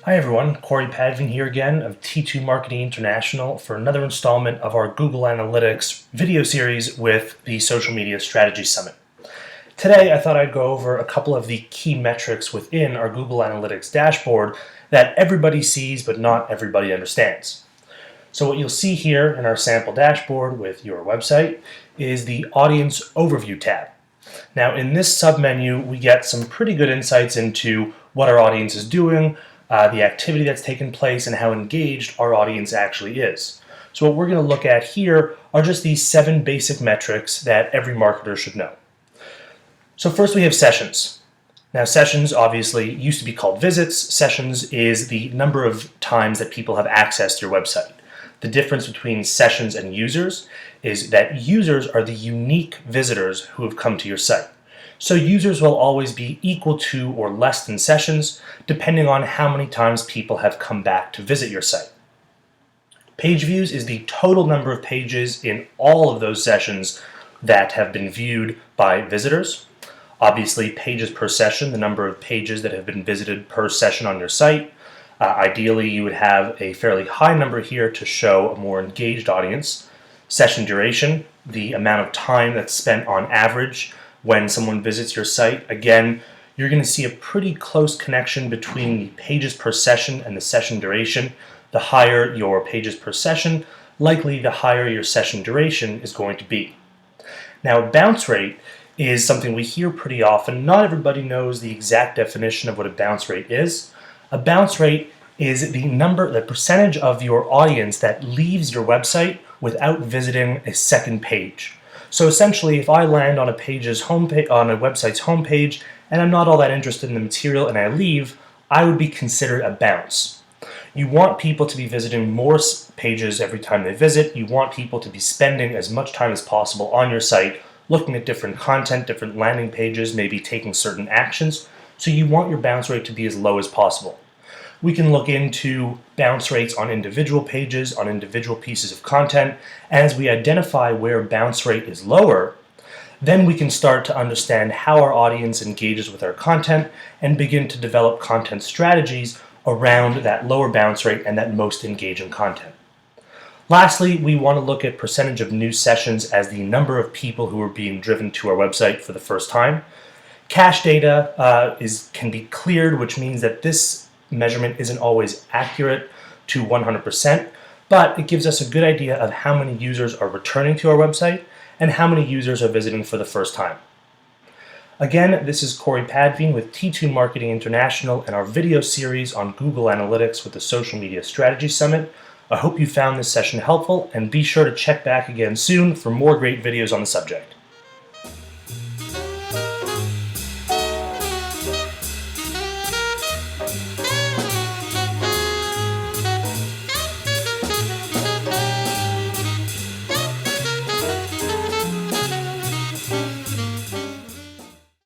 Hi everyone, Corey Pageviews here again of T2 Marketing International for another installment of our Google Analytics video series with the Social Media Strategy Summit. Today I thought I'd go over a couple of the key metrics within our Google Analytics dashboard that everybody sees but not everybody understands. So what you'll see here in our sample dashboard with your website is the Audience Overview tab. Now in this submenu we get some pretty good insights into what our audience is doing, the activity that's taken place, and how engaged our audience actually is. So what we're going to look at here are just these 7 basic metrics that every marketer should know. So first we have sessions. Now sessions obviously used to be called visits. Sessions is the number of times that people have accessed your website. The difference between sessions and users is that users are the unique visitors who have come to your site. So users will always be equal to or less than sessions, depending on how many times people have come back to visit your site. Page views is the total number of pages in all of those sessions that have been viewed by visitors. Obviously, pages per session, the number of pages that have been visited per session on your site. Ideally, you would have a fairly high number here to show a more engaged audience. Session duration, the amount of time that's spent on average when someone visits your site. Again, you're going to see a pretty close connection between the pages per session and the session duration. The higher your pages per session, likely the higher your session duration is going to be. Now, bounce rate is something we hear pretty often. Not everybody knows the exact definition of what a bounce rate is. A bounce rate is the percentage of your audience that leaves your website without visiting a second page. So essentially, if I land on a website's homepage and I'm not all that interested in the material and I leave, I would be considered a bounce. You want people to be visiting more pages every time they visit. You want people to be spending as much time as possible on your site, looking at different content, different landing pages, maybe taking certain actions. So you want your bounce rate to be as low as possible. We can look into bounce rates on individual pages, on individual pieces of content, and as we identify where bounce rate is lower, then we can start to understand how our audience engages with our content and begin to develop content strategies around that lower bounce rate and that most engaging content. Lastly, we want to look at percentage of new sessions as the number of people who are being driven to our website for the first time. Cache data can be cleared, which means that this measurement isn't always accurate to 100%, but it gives us a good idea of how many users are returning to our website and how many users are visiting for the first time. Again, this is Corey Pageviews with T2 Marketing International and our video series on Google Analytics with the Social Media Strategy Summit. I hope you found this session helpful, and be sure to check back again soon for more great videos on the subject.